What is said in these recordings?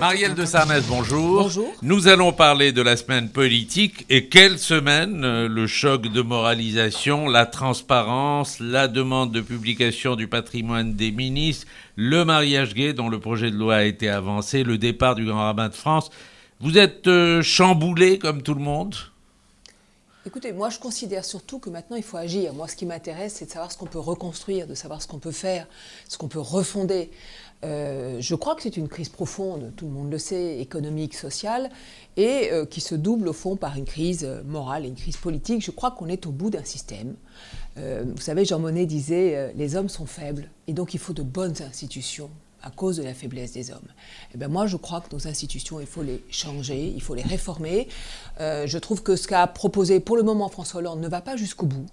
Marielle de Sarnez, bonjour. Bonjour. Nous allons parler de la semaine politique. Et quelle semaine! Le choc de moralisation, la transparence, la demande de publication du patrimoine des ministres, le mariage gay dont le projet de loi a été avancé, le départ du grand rabbin de France. Vous êtes chamboulé comme tout le monde? Écoutez, moi je considère surtout que maintenant il faut agir. Moi ce qui m'intéresse c'est de savoir ce qu'on peut reconstruire, de savoir ce qu'on peut faire, ce qu'on peut refonder. Je crois que c'est une crise profonde, tout le monde le sait, économique, sociale, et qui se double au fond par une crise morale et une crise politique. Je crois qu'on est au bout d'un système. Vous savez, Jean Monnet disait « les hommes sont faibles et donc il faut de bonnes institutions ». À cause de la faiblesse des hommes. Eh bien moi, je crois que nos institutions, il faut les changer, il faut les réformer. Je trouve que ce qu'a proposé pour le moment François Hollande ne va pas jusqu'au bout,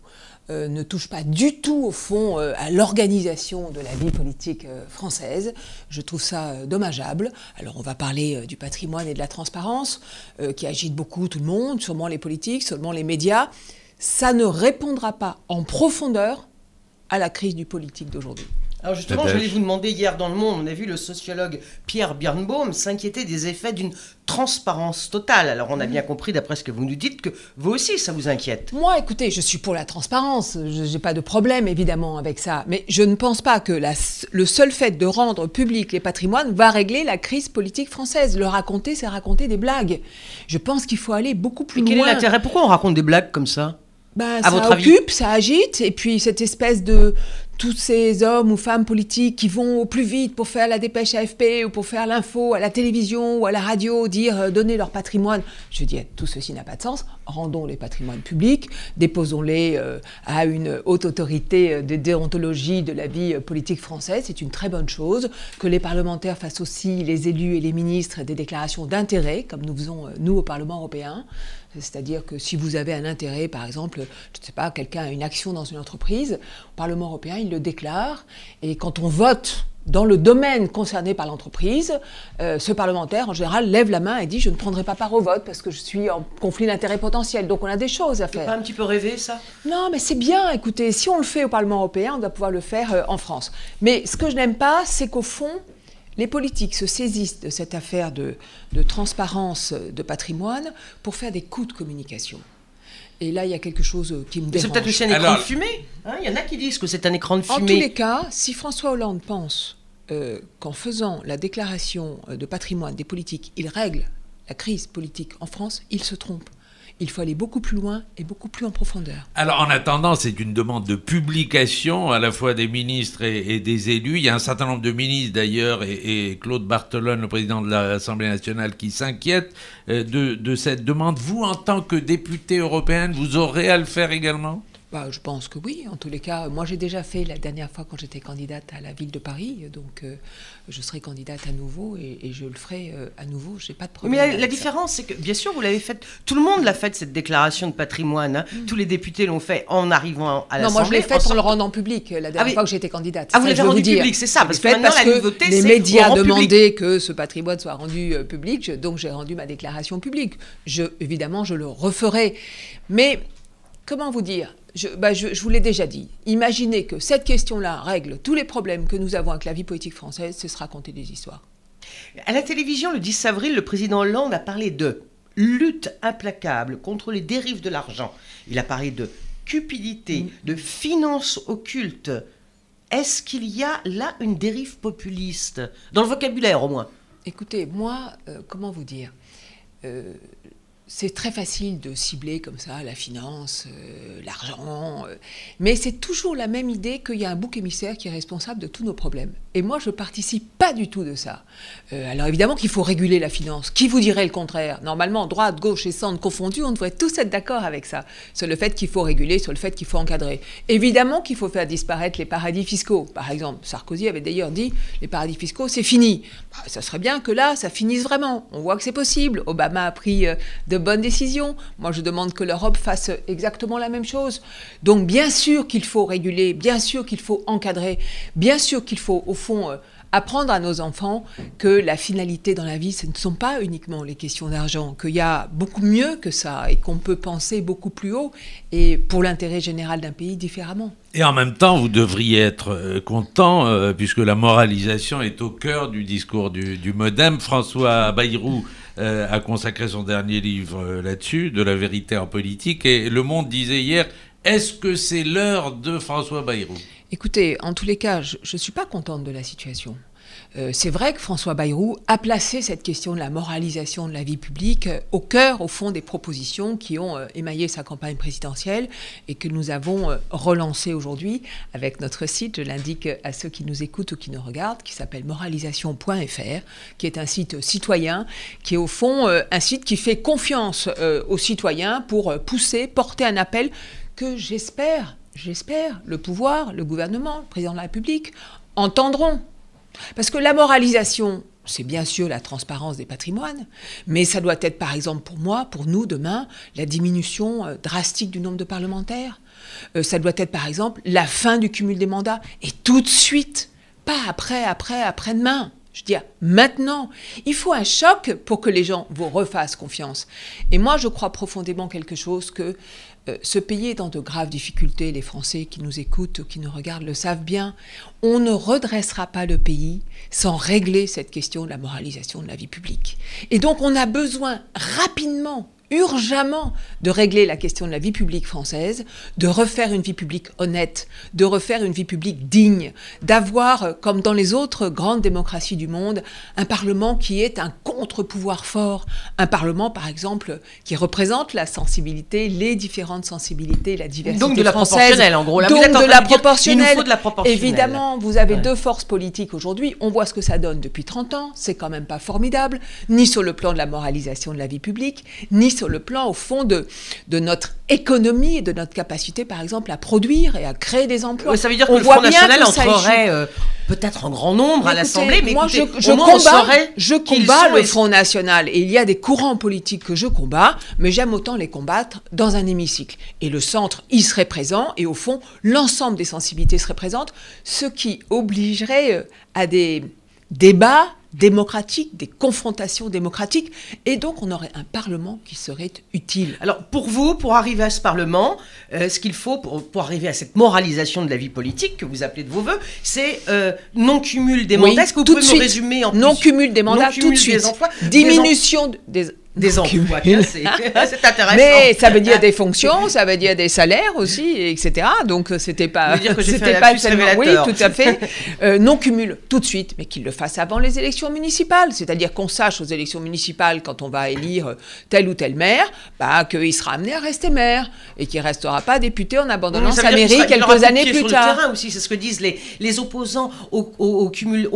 ne touche pas du tout, au fond, à l'organisation de la vie politique française. Je trouve ça dommageable. Alors, on va parler du patrimoine et de la transparence, qui agite beaucoup tout le monde, sûrement les politiques, sûrement les médias. Ça ne répondra pas en profondeur à la crise du politique d'aujourd'hui. Alors justement, je voulais vous demander, hier dans Le Monde, on a vu le sociologue Pierre Birnbaum s'inquiéter des effets d'une transparence totale. Alors on a bien compris, d'après ce que vous nous dites, que vous aussi, ça vous inquiète. Moi, écoutez, je suis pour la transparence. Je n'ai pas de problème, évidemment, avec ça. Mais je ne pense pas que le seul fait de rendre public les patrimoines va régler la crise politique française. Le raconter, c'est raconter des blagues. Je pense qu'il faut aller beaucoup plus loin. Quel est l'intérêt? Pourquoi on raconte des blagues comme ça? Ça occupe, ça agite, et puis cette espèce de tous ces hommes ou femmes politiques qui vont au plus vite pour faire la dépêche AFP ou pour faire l'info à la télévision ou à la radio, dire donner leur patrimoine. Je dis tout ceci n'a pas de sens. Rendons les patrimoines publics, déposons-les à une haute autorité de déontologie de la vie politique française. C'est une très bonne chose. Que les parlementaires fassent aussi, les élus et les ministres, des déclarations d'intérêt, comme nous faisons nous au Parlement européen. C'est-à-dire que si vous avez un intérêt, par exemple, je ne sais pas, quelqu'un a une action dans une entreprise, au Parlement européen, il le déclare. Et quand on vote dans le domaine concerné par l'entreprise, ce parlementaire, en général, lève la main et dit « je ne prendrai pas part au vote parce que je suis en conflit d'intérêt potentiel ». Donc on a des choses à faire. C'est pas un petit peu rêvé, ça? Non, mais c'est bien. Écoutez, si on le fait au Parlement européen, on doit pouvoir le faire en France. Mais ce que je n'aime pas, c'est qu'au fond, les politiques se saisissent de cette affaire de transparence de patrimoine pour faire des coups de communication. Et là, il y a quelque chose qui me dérange. C'est peut-être aussi un écran de fumée. Il y en a qui disent que c'est un écran de fumée. En tous les cas, si François Hollande pense qu'en faisant la déclaration de patrimoine des politiques, il règle la crise politique en France, il se trompe. Il faut aller beaucoup plus loin et beaucoup plus en profondeur. Alors, en attendant, c'est une demande de publication à la fois des ministres et des élus. Il y a un certain nombre de ministres, d'ailleurs, et Claude Barthelone, le président de l'Assemblée nationale, qui s'inquiète de cette demande. Vous, en tant que députée européenne, vous aurez à le faire également ? Je pense que oui. En tous les cas, moi j'ai déjà fait la dernière fois quand j'étais candidate à la ville de Paris, donc je serai candidate à nouveau et je le ferai à nouveau. J'ai pas de problème. Mais la différence, c'est que bien sûr vous l'avez faite. Tout le monde l'a faite, cette déclaration de patrimoine. Tous les députés l'ont fait en arrivant à l'Assemblée. Non, moi je l'ai faite en le rendant public la dernière fois que j'étais candidate. Vous l'avez rendu public, c'est ça. Parce que maintenant la nouveauté, c'est les médias demandaient que ce patrimoine soit rendu public, donc j'ai rendu ma déclaration publique. Évidemment, je le referai. Mais comment vous dire? Je vous l'ai déjà dit. Imaginez que cette question-là règle tous les problèmes que nous avons avec la vie politique française, ce sera raconter des histoires. À la télévision, le 10 avril, le président Hollande a parlé de lutte implacable contre les dérives de l'argent. Il a parlé de cupidité, de finances occultes. Est-ce qu'il y a là une dérive populiste? Dans le vocabulaire, au moins. Écoutez, moi, comment vous dire c'est très facile de cibler comme ça la finance, l'argent, mais c'est toujours la même idée qu'il y a un bouc émissaire qui est responsable de tous nos problèmes. Et moi, je ne participe pas du tout de ça. Alors évidemment qu'il faut réguler la finance. Qui vous dirait le contraire? Normalement, droite, gauche et centre confondus, on devrait tous être d'accord avec ça. Sur le fait qu'il faut réguler, sur le fait qu'il faut encadrer. Évidemment qu'il faut faire disparaître les paradis fiscaux. Par exemple, Sarkozy avait d'ailleurs dit les paradis fiscaux, c'est fini. Ça serait bien que là, ça finisse vraiment. On voit que c'est possible. Obama a pris de bonnes décisions. Moi, je demande que l'Europe fasse exactement la même chose. Donc, bien sûr qu'il faut réguler, bien sûr qu'il faut encadrer, bien sûr qu'il faut, au fond, apprendre à nos enfants que la finalité dans la vie, ce ne sont pas uniquement les questions d'argent, qu'il y a beaucoup mieux que ça et qu'on peut penser beaucoup plus haut et pour l'intérêt général d'un pays différemment. Et en même temps, vous devriez être content, puisque la moralisation est au cœur du discours du MoDem. François Bayrou a consacré son dernier livre là-dessus, de la vérité en politique. Et Le Monde disait hier, est-ce que c'est l'heure de François Bayrou ? Écoutez, en tous les cas, je ne suis pas contente de la situation. C'est vrai que François Bayrou a placé cette question de la moralisation de la vie publique au cœur, au fond, des propositions qui ont émaillé sa campagne présidentielle et que nous avons relancé aujourd'hui avec notre site, je l'indique à ceux qui nous écoutent ou qui nous regardent, qui s'appelle moralisation.fr, qui est un site citoyen, qui est au fond un site qui fait confiance aux citoyens pour pousser, porter un appel que j'espère, le pouvoir, le gouvernement, le président de la République entendront. Parce que la moralisation, c'est bien sûr la transparence des patrimoines, mais ça doit être, par exemple, pour moi, pour nous, demain, la diminution drastique du nombre de parlementaires. Ça doit être, par exemple, la fin du cumul des mandats. Et tout de suite, pas après-demain. Je veux dire, maintenant, il faut un choc pour que les gens vous refassent confiance. Et moi, je crois profondément quelque chose que ce pays est dans de graves difficultés. Les Français qui nous écoutent ou qui nous regardent le savent bien. On ne redressera pas le pays sans régler cette question de la moralisation de la vie publique. Et donc, on a besoin rapidement, urgemment, de régler la question de la vie publique française, de refaire une vie publique honnête, de refaire une vie publique digne, d'avoir, comme dans les autres grandes démocraties du monde, un Parlement qui est un contre-pouvoir fort, un Parlement, par exemple, qui représente la sensibilité, les différentes sensibilités, la diversité donc de la française. proportionnelle, en gros. Là, donc de la proportionnelle. Il nous faut de la proportionnelle. Évidemment, vous avez deux forces politiques aujourd'hui. On voit ce que ça donne depuis 30 ans. C'est quand même pas formidable, ni sur le plan de la moralisation de la vie publique, ni sur le plan, au fond, de notre économie et de notre capacité, par exemple, à produire et à créer des emplois. Ça veut dire que le Front National entrerait peut-être en grand nombre à l'Assemblée, mais moi, écoutez, je combats le Front National. Et il y a des courants politiques que je combats, mais j'aime autant les combattre dans un hémicycle. Et le centre y serait présent, et au fond, l'ensemble des sensibilités seraient présentes, ce qui obligerait à des débats démocratiques, des confrontations démocratiques, et donc on aurait un Parlement qui serait utile. Alors pour vous, pour arriver à ce Parlement, ce qu'il faut pour arriver à cette moralisation de la vie politique que vous appelez de vos voeux, c'est non-cumul des mandats. Est-ce que vous pouvez me résumer en plus non-cumul des mandats tout de suite, diminution des emplois. C'est intéressant. Mais ça veut dire des fonctions, ça veut dire des salaires aussi, etc. Donc c'était pas. Ça veut dire que c'était pas tellement. Oui, tout à fait. Non cumul tout de suite, mais qu'il le fasse avant les élections municipales. C'est-à-dire qu'on sache aux élections municipales, quand on va élire tel ou tel maire, qu'il sera amené à rester maire et qu'il restera pas député en abandonnant sa mairie quelques années plus tard. Sur le terrain aussi, c'est ce que disent les opposants au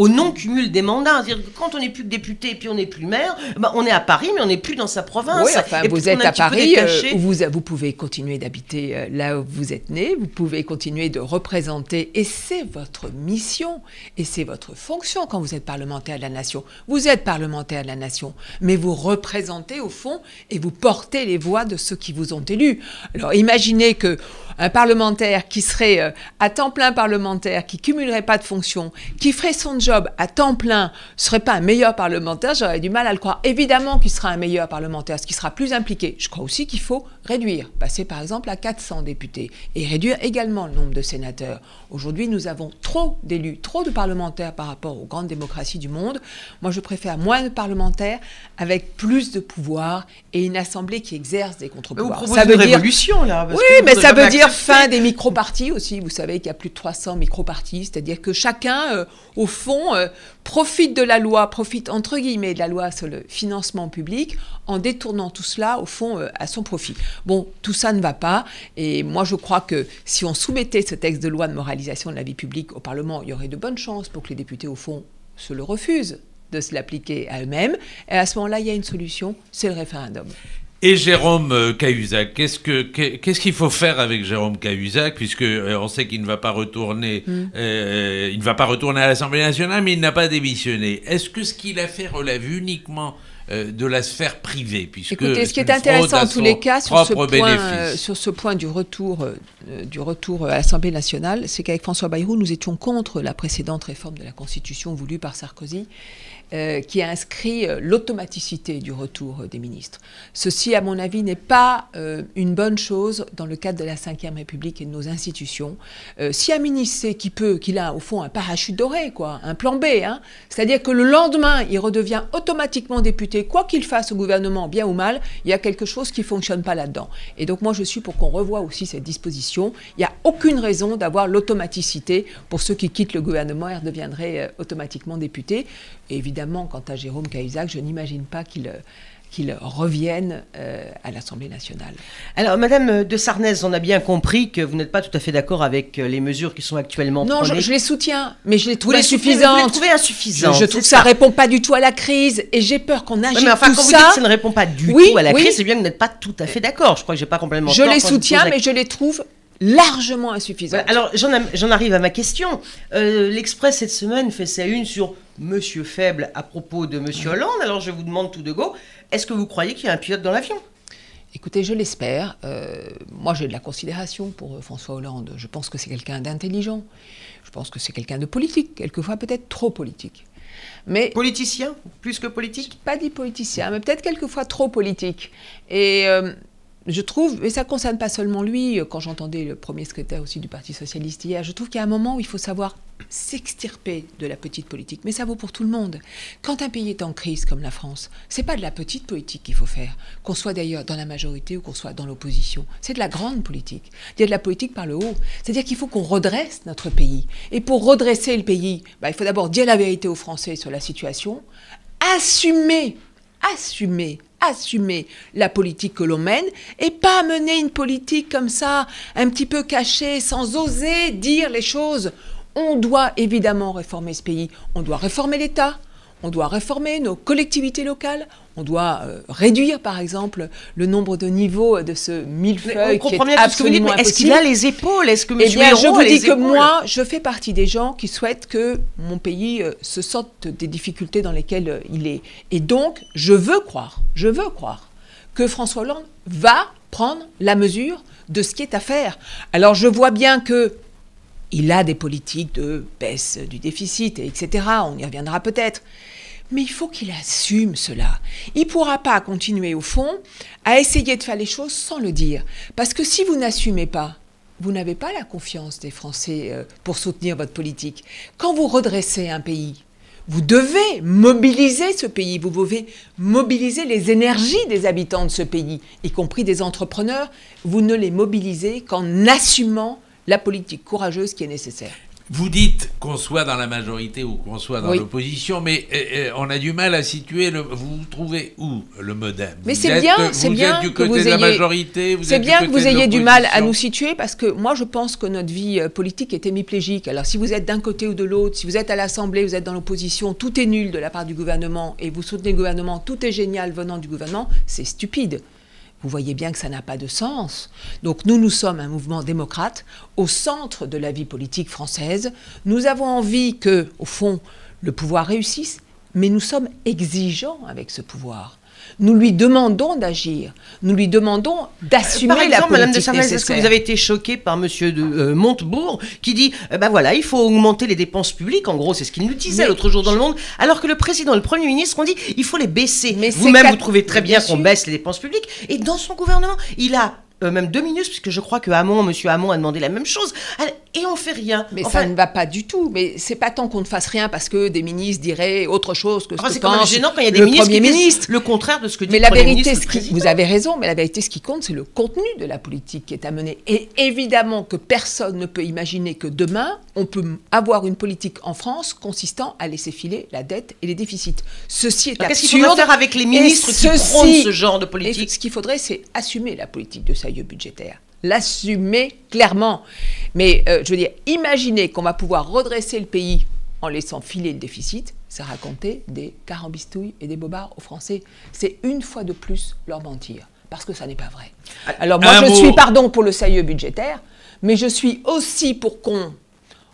non-cumul des mandats. C'est-à-dire que quand on n'est plus que député et puis on n'est plus maire, on est à Paris, mais on n'est plus dans sa province. Oui, enfin, vous êtes à Paris, où vous pouvez continuer d'habiter là où vous êtes né, vous pouvez continuer de représenter, et c'est votre mission, et c'est votre fonction quand vous êtes parlementaire de la nation. Vous êtes parlementaire de la nation, mais vous représentez au fond, et vous portez les voix de ceux qui vous ont élus. Alors imaginez que un parlementaire qui serait à temps plein parlementaire, qui cumulerait pas de fonctions, qui ferait son job à temps plein, serait pas un meilleur parlementaire, j'aurais du mal à le croire. Évidemment qu'il sera un meilleur parlementaire, ce qui sera plus impliqué. Je crois aussi qu'il faut réduire, passer par exemple à 400 députés et réduire également le nombre de sénateurs. Aujourd'hui, nous avons trop d'élus, trop de parlementaires par rapport aux grandes démocraties du monde. Moi, je préfère moins de parlementaires avec plus de pouvoir et une assemblée qui exerce des contre-pouvoirs. Ça veut dire révolution là. Oui, mais ça veut dire fin des micro-partis aussi. Vous savez qu'il y a plus de 300 micro-partis, c'est-à-dire que chacun, au fond, profite de la loi, profite entre guillemets de la loi sur le financement public en détournant tout cela, au fond, à son profit. Bon, tout ça ne va pas, et moi je crois que si on soumettait ce texte de loi de moralisation de la vie publique au Parlement, il y aurait de bonnes chances pour que les députés, au fond, se le refusent de se l'appliquer à eux-mêmes, et à ce moment-là, il y a une solution, c'est le référendum. Et Jérôme Cahuzac, qu'est-ce qu'il faut faire avec Jérôme Cahuzac, puisque on sait qu'il ne va pas retourner, il ne va pas retourner à l'Assemblée nationale, mais il n'a pas démissionné. Est-ce que ce qu'il a fait relève uniquement de la sphère privée, puisque écoutez, ce qui est intéressant en tous les cas sur ce point du retour à l'Assemblée nationale, c'est qu'avec François Bayrou, nous étions contre la précédente réforme de la Constitution voulue par Sarkozy, qui a inscrit l'automaticité du retour des ministres. Ceci, à mon avis, n'est pas une bonne chose dans le cadre de la Ve République et de nos institutions. Si un ministre sait qu'il a au fond un parachute doré, quoi, un plan B, hein, c'est-à-dire que le lendemain, il redevient automatiquement député, quoi qu'il fasse au gouvernement, bien ou mal, il y a quelque chose qui ne fonctionne pas là-dedans. Et donc moi, je suis pour qu'on revoie aussi cette disposition. Il n'y a aucune raison d'avoir l'automaticité pour ceux qui quittent le gouvernement et redeviendraient automatiquement députés. Et évidemment, quant à Jérôme Cahuzac, je n'imagine pas qu'il revienne à l'Assemblée nationale. Alors, Madame de Sarnez, on a bien compris que vous n'êtes pas tout à fait d'accord avec les mesures qui sont actuellement prônées. Non, je les soutiens, mais je les trouve insuffisantes. Vous les trouvez insuffisantes. Je trouve que ça ne répond pas du tout à la crise, et j'ai peur qu'on agite tout ça. Mais enfin, quand vous dites que ça ne répond pas du tout à la crise, c'est bien que vous n'êtes pas tout à fait d'accord. Je crois que je n'ai pas complètement tort. Je les soutiens, mais je les trouve largement insuffisante. Voilà, alors, j'en arrive à ma question. L'Express, cette semaine, fait sa une sur Monsieur Faible à propos de Monsieur Hollande. Alors, je vous demande tout de go, est-ce que vous croyez qu'il y a un pilote dans l'avion ? Écoutez, je l'espère. Moi, j'ai de la considération pour François Hollande. Je pense que c'est quelqu'un d'intelligent. Je pense que c'est quelqu'un de politique, quelquefois peut-être trop politique. Mais politicien, plus que politique ? Pas dit politicien, mais peut-être quelquefois trop politique. Et je trouve, et ça ne concerne pas seulement lui, quand j'entendais le premier secrétaire aussi du Parti Socialiste hier, je trouve qu'il y a un moment où il faut savoir s'extirper de la petite politique. Mais ça vaut pour tout le monde. Quand un pays est en crise comme la France, c'est pas de la petite politique qu'il faut faire, qu'on soit d'ailleurs dans la majorité ou qu'on soit dans l'opposition. C'est de la grande politique. Il y a de la politique par le haut. C'est-à-dire qu'il faut qu'on redresse notre pays. Et pour redresser le pays, il faut d'abord dire la vérité aux Français sur la situation, assumer la politique que l'on mène et pas mener une politique comme ça, un petit peu cachée, sans oser dire les choses. On doit évidemment réformer ce pays. On doit réformer l'État. On doit réformer nos collectivités locales. On doit réduire, par exemple, le nombre de niveaux de ce millefeuille qui est absolument impossible. Est-ce qu'il a les épaules ? Est-ce que M. Hérault a les épaules ? Je vous dis que moi, je fais partie des gens qui souhaitent que mon pays se sorte des difficultés dans lesquelles il est. Et donc, je veux croire que François Hollande va prendre la mesure de ce qui est à faire. Alors, je vois bien qu'il a des politiques de baisse du déficit, etc. On y reviendra peut-être. Mais il faut qu'il assume cela. Il ne pourra pas continuer, au fond, à essayer de faire les choses sans le dire. Parce que si vous n'assumez pas, vous n'avez pas la confiance des Français pour soutenir votre politique. Quand vous redressez un pays, vous devez mobiliser ce pays, vous devez mobiliser les énergies des habitants de ce pays, y compris des entrepreneurs. Vous ne les mobilisez qu'en assumant la politique courageuse qui est nécessaire. Vous dites qu'on soit dans la majorité ou qu'on soit dans l'opposition, mais on a du mal à situer. Vous trouvez où le modem ? Mais c'est bien du côté de la majorité. C'est bien que vous ayez du mal à nous situer, parce que moi je pense que notre vie politique est hémiplégique. Alors si vous êtes d'un côté ou de l'autre, si vous êtes à l'Assemblée, vous êtes dans l'opposition, tout est nul de la part du gouvernement, et vous soutenez le gouvernement, tout est génial venant du gouvernement, c'est stupide. Vous voyez bien que ça n'a pas de sens. Donc nous sommes un mouvement démocrate au centre de la vie politique française. Nous avons envie que, au fond, le pouvoir réussisse, mais nous sommes exigeants avec ce pouvoir. Nous lui demandons d'agir. Nous lui demandons d'assumer la politique Madame de Sarnez, nécessaire. Est-ce que vous avez été choquée par Monsieur de Montebourg qui dit il faut augmenter les dépenses publiques. En gros, c'est ce qu'il nous disait l'autre jour dans Le Monde. Alors que le président et le Premier ministre ont dit il faut les baisser. Vous-même, vous trouvez très bien qu'on baisse les dépenses publiques. Et dans son gouvernement, il a même 2 minutes, puisque je crois que Monsieur Hamon a demandé la même chose, et on fait rien. Mais ça ne va pas du tout. Mais c'est pas tant qu'on ne fasse rien parce que des ministres diraient autre chose que ce que c'est quand même gênant quand il y a des ministres qui disent le contraire de ce que dit le Premier ministre. Vous avez raison, mais la vérité, ce qui compte, c'est le contenu de la politique qui est à mener. Et évidemment que personne ne peut imaginer que demain, on peut avoir une politique en France consistant à laisser filer la dette et les déficits. Ceci est absurde. Qu'est-ce qu'il faudrait faire avec les ministres qui prônent ce genre de politique ? Ce qu'il faudrait, c'est assumer la politique de sérieux budgétaire. L'assumer clairement. Mais je veux dire, imaginez qu'on va pouvoir redresser le pays en laissant filer le déficit, c'est raconter des carambistouilles et des bobards aux Français. C'est une fois de plus leur mentir, parce que ça n'est pas vrai. Alors moi, je suis, pour le sérieux budgétaire, mais je suis aussi pour qu'on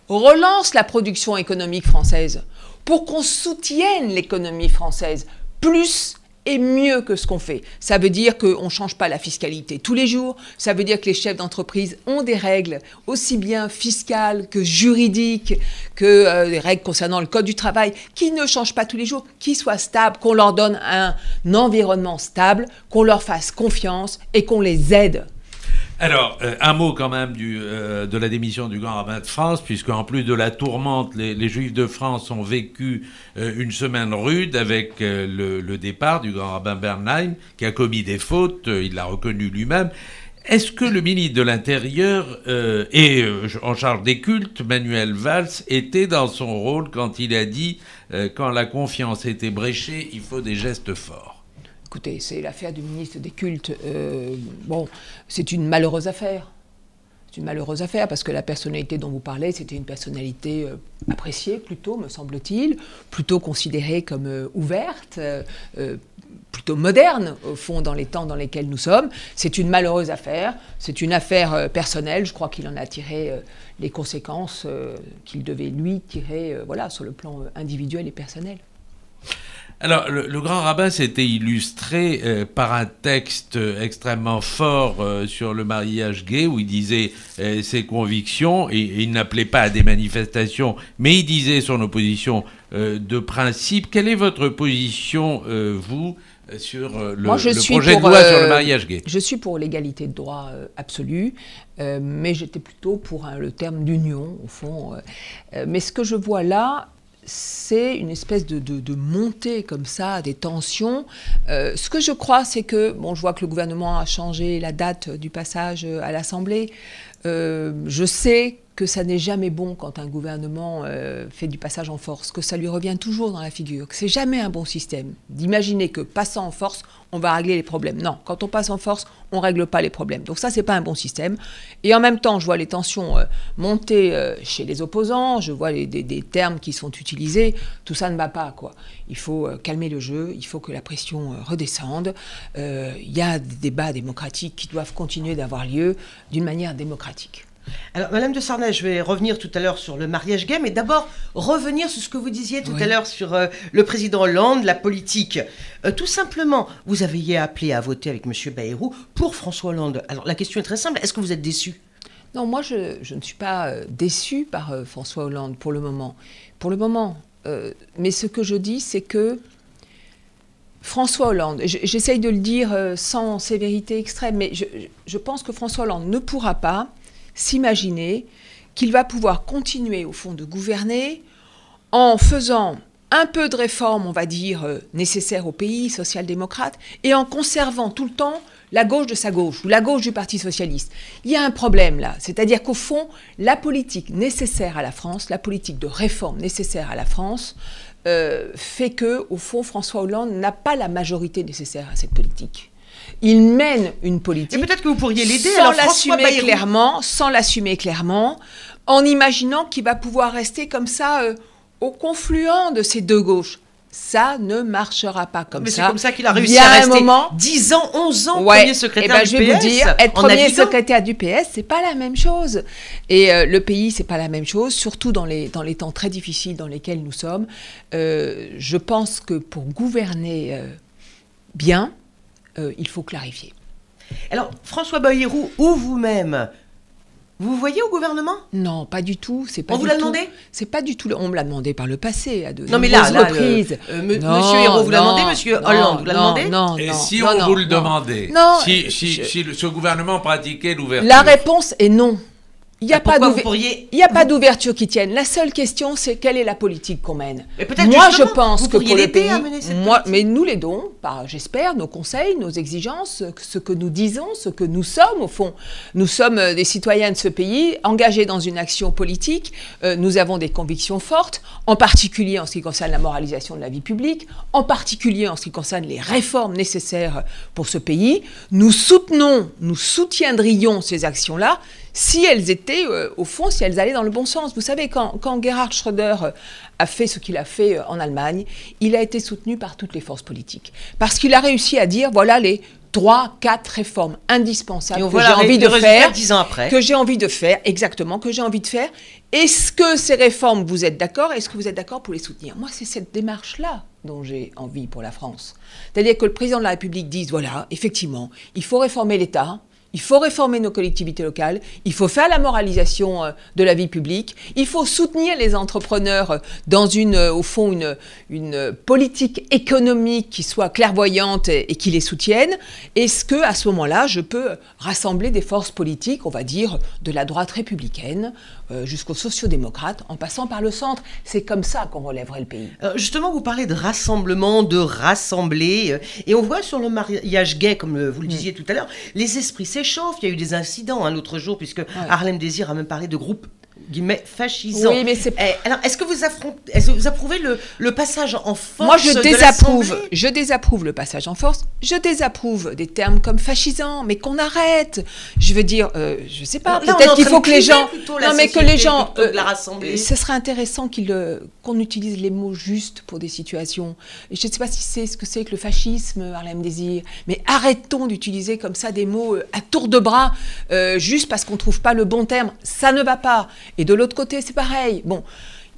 relance la production économique française, pour qu'on soutienne l'économie française, plus et mieux que ce qu'on fait. Ça veut dire qu'on ne change pas la fiscalité tous les jours, ça veut dire que les chefs d'entreprise ont des règles aussi bien fiscales que juridiques, que des règles concernant le code du travail, qui ne changent pas tous les jours, qui soient stables, qu'on leur donne un environnement stable, qu'on leur fasse confiance et qu'on les aide. Alors, un mot quand même de la démission du grand rabbin de France, puisque en plus de la tourmente, les Juifs de France ont vécu une semaine rude avec le départ du grand rabbin Bernheim, qui a commis des fautes, il l'a reconnu lui-même. Est-ce que le ministre de l'Intérieur et en charge des cultes, Manuel Valls, était dans son rôle quand il a dit quand la confiance était bréchée, il faut des gestes forts? Écoutez, c'est l'affaire du ministre des Cultes. Bon, c'est une malheureuse affaire. C'est une malheureuse affaire parce que la personnalité dont vous parlez, c'était une personnalité appréciée plutôt, me semble-t-il, plutôt considérée comme ouverte, plutôt moderne, au fond, dans les temps dans lesquels nous sommes. C'est une malheureuse affaire. C'est une affaire personnelle. Je crois qu'il en a tiré les conséquences qu'il devait, lui, tirer voilà, sur le plan individuel et personnel. Alors, le grand rabbin s'était illustré par un texte extrêmement fort sur le mariage gay, où il disait ses convictions, et il n'appelait pas à des manifestations, mais il disait son opposition de principe. Quelle est votre position, vous, sur le projet de loi sur le mariage gay? Je suis pour l'égalité de droit absolue, mais j'étais plutôt pour le terme d'union, au fond. Mais ce que je vois là, c'est une espèce de montée comme ça, des tensions. Ce que je crois, c'est que, bon, je vois que le gouvernement a changé la date du passage à l'Assemblée. Je sais que ça n'est jamais bon quand un gouvernement fait du passage en force, que ça lui revient toujours dans la figure, que c'est jamais un bon système d'imaginer que passant en force, on va régler les problèmes. Non, quand on passe en force, on ne règle pas les problèmes. Donc ça, c'est pas un bon système. Et en même temps, je vois les tensions monter chez les opposants, je vois des termes qui sont utilisés. Tout ça ne va pas, quoi. Il faut calmer le jeu, il faut que la pression redescende. Il y a des débats démocratiques qui doivent continuer d'avoir lieu d'une manière démocratique. Alors, Madame de Sarnez, je vais revenir tout à l'heure sur le mariage gay, mais d'abord revenir sur ce que vous disiez tout à l'heure sur le président Hollande, la politique. Tout simplement, vous aviez appelé à voter avec M. Bayrou pour François Hollande. Alors, la question est très simple, est-ce que vous êtes déçu? Non, moi, je ne suis pas déçue par François Hollande pour le moment. Pour le moment. Mais ce que je dis, c'est que François Hollande, j'essaye de le dire sans sévérité extrême, mais je pense que François Hollande ne pourra pas s'imaginer qu'il va pouvoir continuer, au fond, de gouverner en faisant un peu de réformes, on va dire, nécessaires au pays, social-démocrate, et en conservant tout le temps la gauche de sa gauche, ou la gauche du Parti socialiste. Il y a un problème là, c'est-à-dire qu'au fond, la politique nécessaire à la France, la politique de réforme nécessaire à la France, fait que, au fond, François Hollande n'a pas la majorité nécessaire à cette politique. Il mène une politique. Et peut-être que vous pourriez l'aider sans l'assumer clairement, en imaginant qu'il va pouvoir rester comme ça au confluent de ces deux gauches. Ça ne marchera pas comme ça. Mais c'est comme ça qu'il a réussi à rester 10 ans, 11 ans premier secrétaire du PS. Je vais vous dire, être premier secrétaire du PS, c'est pas la même chose. Et le pays, c'est pas la même chose, surtout dans les temps très difficiles dans lesquels nous sommes. Je pense que pour gouverner bien, il faut clarifier. Alors, François Bayrou ou vous-même, vous voyez au gouvernement? Non, pas du tout. On vous l'a demandé? C'est pas du tout. On me l'a demandé par le passé, à de nombreuses reprises. Monsieur Hérault vous l'a demandé, Monsieur Hollande vous l'a demandé? Non. Et si on vous le demandait? Si ce gouvernement pratiquait l'ouverture? La réponse est non. Il n'y a pas d'ouverture qui tienne. La seule question, c'est quelle est la politique qu'on mène. Moi, je pense que pour le pays, mais nous l'aidons par, j'espère, nos conseils, nos exigences, ce que nous disons, ce que nous sommes, au fond. Nous sommes des citoyens de ce pays, engagés dans une action politique. Nous avons des convictions fortes, en particulier en ce qui concerne la moralisation de la vie publique, en particulier en ce qui concerne les réformes nécessaires pour ce pays. Nous soutiendrions ces actions-là, si elles étaient, au fond, si elles allaient dans le bon sens. Vous savez, quand Gerhard Schröder a fait ce qu'il a fait en Allemagne, il a été soutenu par toutes les forces politiques. Parce qu'il a réussi à dire, voilà les 3-4 réformes indispensables que j'ai envie de faire. 10 ans après. Que j'ai envie de faire, exactement, que j'ai envie de faire. Est-ce que ces réformes, vous êtes d'accord? Est-ce que vous êtes d'accord pour les soutenir? Moi, c'est cette démarche-là dont j'ai envie pour la France. C'est-à-dire que le président de la République dise, voilà, effectivement, il faut réformer l'État, il faut réformer nos collectivités locales, il faut faire la moralisation de la vie publique, il faut soutenir les entrepreneurs dans au fond, une politique économique qui soit clairvoyante et qui les soutienne. Est-ce que, à ce moment-là, je peux rassembler des forces politiques, on va dire, de la droite républicaine jusqu'aux sociodémocrates, en passant par le centre? C'est comme ça qu'on relèverait le pays. Justement, vous parlez de rassemblement, de rassembler, et on voit sur le mariage gay, comme vous le disiez tout à l'heure, les esprits s'échauffent. Il y a eu des incidents l'autre jour, puisque Harlem Désir a même parlé de groupes guillemets fascisants. Oui, mais c'est... Alors, est-ce que vous approuvez le passage en force? Moi, je désapprouve le passage en force. Je désapprouve des termes comme fascisant, mais qu'on arrête. Je veux dire, je sais pas, peut-être qu'il faut que les gens... Non, mais que les gens... ce serait intéressant qu'on utilise les mots justes pour des situations. Et je ne sais pas si c'est ce que c'est que le fascisme, Harlem Désir, mais arrêtons d'utiliser comme ça des mots à tour de bras, juste parce qu'on ne trouve pas le bon terme. Ça ne va pas. Et de l'autre côté, c'est pareil. Bon,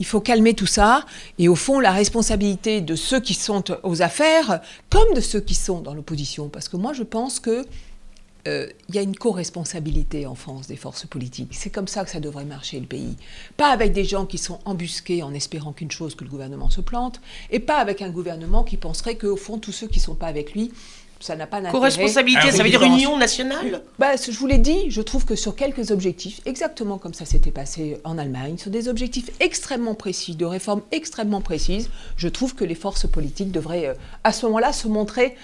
il faut calmer tout ça. Et au fond, la responsabilité de ceux qui sont aux affaires, comme de ceux qui sont dans l'opposition. Parce que moi, je pense qu'il y a une co-responsabilité en France des forces politiques. C'est comme ça que ça devrait marcher, le pays. Pas avec des gens qui sont embusqués en espérant qu'une chose, que le gouvernement se plante, et pas avec un gouvernement qui penserait qu'au fond, tous ceux qui ne sont pas avec lui, ça n'a pas d'intérêt. Co-responsabilité, ça veut dire union nationale? Je vous l'ai dit, je trouve que sur quelques objectifs, exactement comme ça s'était passé en Allemagne, sur des objectifs extrêmement précis, de réformes extrêmement précises, je trouve que les forces politiques devraient à ce moment-là se montrer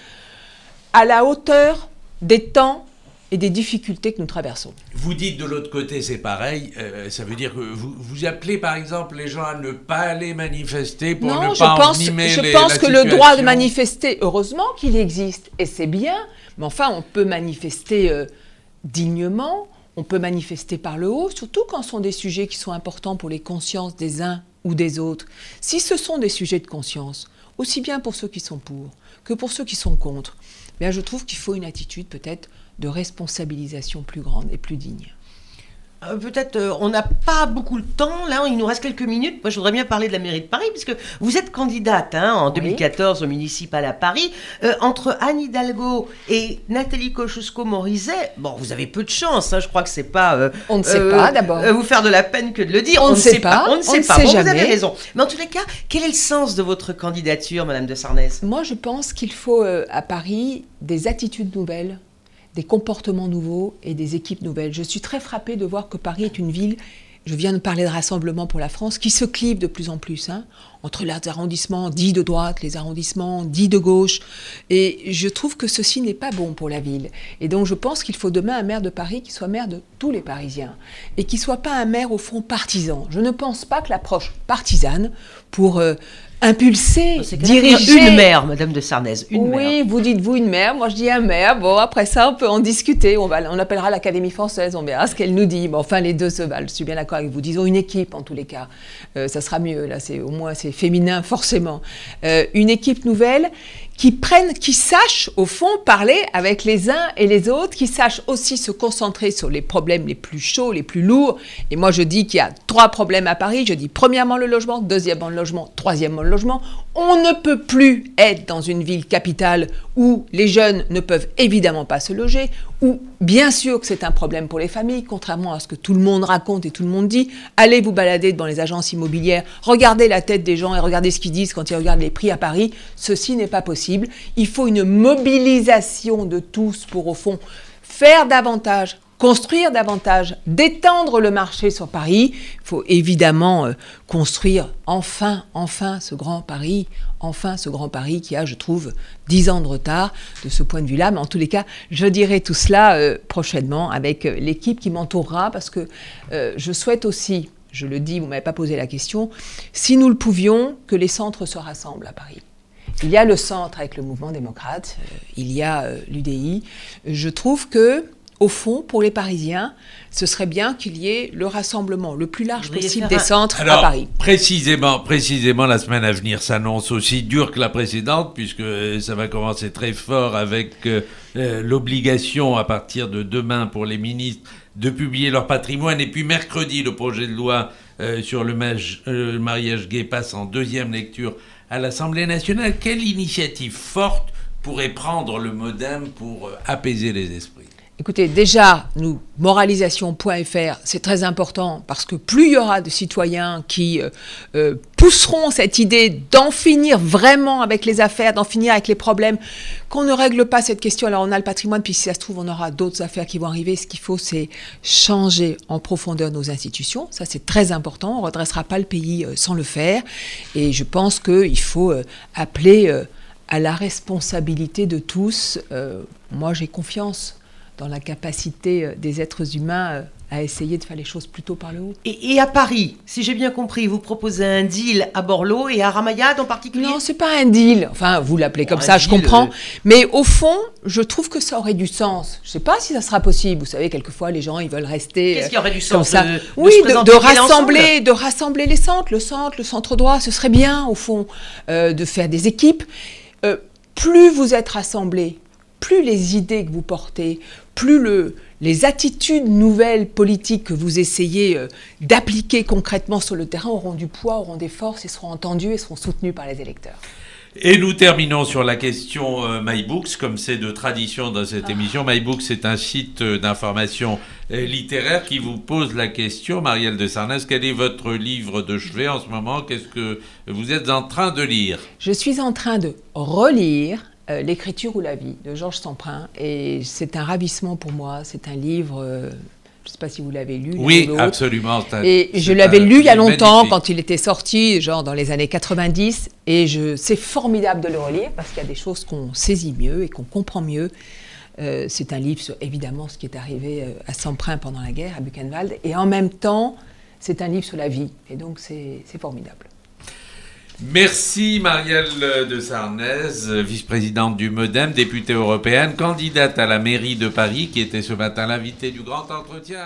à la hauteur des temps et des difficultés que nous traversons. Vous dites de l'autre côté, c'est pareil, ça veut dire que vous appelez par exemple les gens à ne pas aller manifester pour ne pas envenimer la situation. Je pense que le droit de manifester, heureusement qu'il existe, et c'est bien, mais enfin on peut manifester dignement, on peut manifester par le haut, surtout quand ce sont des sujets qui sont importants pour les consciences des uns ou des autres. Si ce sont des sujets de conscience, aussi bien pour ceux qui sont pour que pour ceux qui sont contre, bien je trouve qu'il faut une attitude peut-être de responsabilisation plus grande et plus digne. Peut-être on n'a pas beaucoup de temps, là il nous reste quelques minutes. Moi je voudrais bien parler de la mairie de Paris, puisque vous êtes candidate en 2014 au municipal à Paris. Entre Anne Hidalgo et Nathalie Kosciusko-Morizet, bon vous avez peu de chance, je crois que c'est pas... on ne sait pas d'abord. Vous faire de la peine que de le dire, on ne sait pas. On ne sait pas, bon, vous avez raison. Mais en tous les cas, quel est le sens de votre candidature, Madame de Sarnez? Moi je pense qu'il faut à Paris des attitudes nouvelles, des comportements nouveaux et des équipes nouvelles. Je suis très frappée de voir que Paris est une ville, je viens de parler de Rassemblement pour la France, qui se clive de plus en plus, entre les arrondissements dits de droite, les arrondissements dits de gauche. Et je trouve que ceci n'est pas bon pour la ville. Et donc je pense qu'il faut demain un maire de Paris qui soit maire de tous les Parisiens et qui ne soit pas un maire au fond partisan. Je ne pense pas que l'approche partisane pour... impulser, diriger... Une maire, Madame de Sarnez, une maire. Oui, vous dites vous une maire, moi je dis un maire. Bon, après ça, on peut en discuter. On appellera l'Académie française, on verra ce qu'elle nous dit. Mais enfin, les deux se valent. Je suis bien d'accord avec vous. Disons une équipe, en tous les cas. Ça sera mieux, là. Au moins, c'est féminin, forcément. Une équipe nouvelle qui sache, au fond, parler avec les uns et les autres, qui sache aussi se concentrer sur les problèmes les plus chauds, les plus lourds. Et moi, je dis qu'il y a 3 problèmes à Paris. Je dis premièrement le logement, deuxièmement le logement, troisièmement le logement. On ne peut plus être dans une ville capitale où les jeunes ne peuvent évidemment pas se loger, où bien sûr que c'est un problème pour les familles, contrairement à ce que tout le monde raconte et tout le monde dit. Allez vous balader devant les agences immobilières, regardez la tête des gens et regardez ce qu'ils disent quand ils regardent les prix à Paris. Ceci n'est pas possible. Il faut une mobilisation de tous pour, au fond, faire davantage, construire davantage, d'étendre le marché sur Paris. Il faut évidemment construire enfin ce grand Paris, qui a, je trouve, 10 ans de retard de ce point de vue-là. Mais en tous les cas, je dirai tout cela prochainement avec l'équipe qui m'entourera, parce que je souhaite aussi, je le dis, vous ne m'avez pas posé la question, si nous le pouvions, que les centres se rassemblent à Paris. Il y a le centre avec le mouvement démocrate, il y a l'UDI. Je trouve que, au fond, pour les Parisiens, ce serait bien qu'il y ait le rassemblement le plus large possible des centres à Paris. Précisément, la semaine à venir s'annonce aussi dure que la précédente, puisque ça va commencer très fort avec l'obligation, à partir de demain, pour les ministres, de publier leur patrimoine. Et puis mercredi, le projet de loi sur le mariage gay passe en 2e lecture à l'Assemblée nationale. Quelle initiative forte pourrait prendre le MoDem pour apaiser les esprits? Écoutez, déjà, nous, moralisation.fr, c'est très important parce que plus il y aura de citoyens qui pousseront cette idée d'en finir vraiment avec les affaires, d'en finir avec les problèmes, qu'on ne règle pas cette question. Alors on a le patrimoine, puis si ça se trouve, on aura d'autres affaires qui vont arriver. Ce qu'il faut, c'est changer en profondeur nos institutions. Ça, c'est très important. On ne redressera pas le pays sans le faire. Et je pense qu'il faut appeler à la responsabilité de tous. Moi, j'ai confiance dans la capacité des êtres humains à essayer de faire les choses plutôt par le haut. Et à Paris, si j'ai bien compris, vous proposez un deal à Borloo et à Ramayad en particulier? Non, c'est pas un deal. Enfin, vous l'appelez comme ça, je comprends. Mais au fond, je trouve que ça aurait du sens. Je sais pas si ça sera possible. Vous savez, quelquefois, les gens, ils veulent rester Qu'est-ce qui aurait du comme sens ça. Oui, de rassembler les centres. Le centre droit, ce serait bien, au fond, de faire des équipes. Plus vous êtes rassemblés, plus les idées que vous portez, plus les attitudes nouvelles politiques que vous essayez d'appliquer concrètement sur le terrain auront du poids, auront des forces et seront entendues et seront soutenues par les électeurs. Et nous terminons sur la question MyBooks, comme c'est de tradition dans cette émission. MyBooks, c'est un site d'information littéraire qui vous pose la question, Marielle de Sarnez, quel est votre livre de chevet en ce moment? Qu'est-ce que vous êtes en train de lire? Je suis en train de relire L'écriture ou la vie de Georges Semprin, et c'est un ravissement pour moi. C'est un livre, je ne sais pas si vous l'avez lu. Oui, absolument. Et je l'avais lu il y a longtemps, quand il était sorti, genre dans les années 90, et c'est formidable de le relire parce qu'il y a des choses qu'on saisit mieux et qu'on comprend mieux. C'est un livre sur, évidemment, ce qui est arrivé à Semprin pendant la guerre, à Buchenwald, et en même temps, c'est un livre sur la vie, et donc c'est formidable. Merci Marielle de Sarnez, vice-présidente du MoDem, députée européenne, candidate à la mairie de Paris, qui était ce matin l'invitée du grand entretien.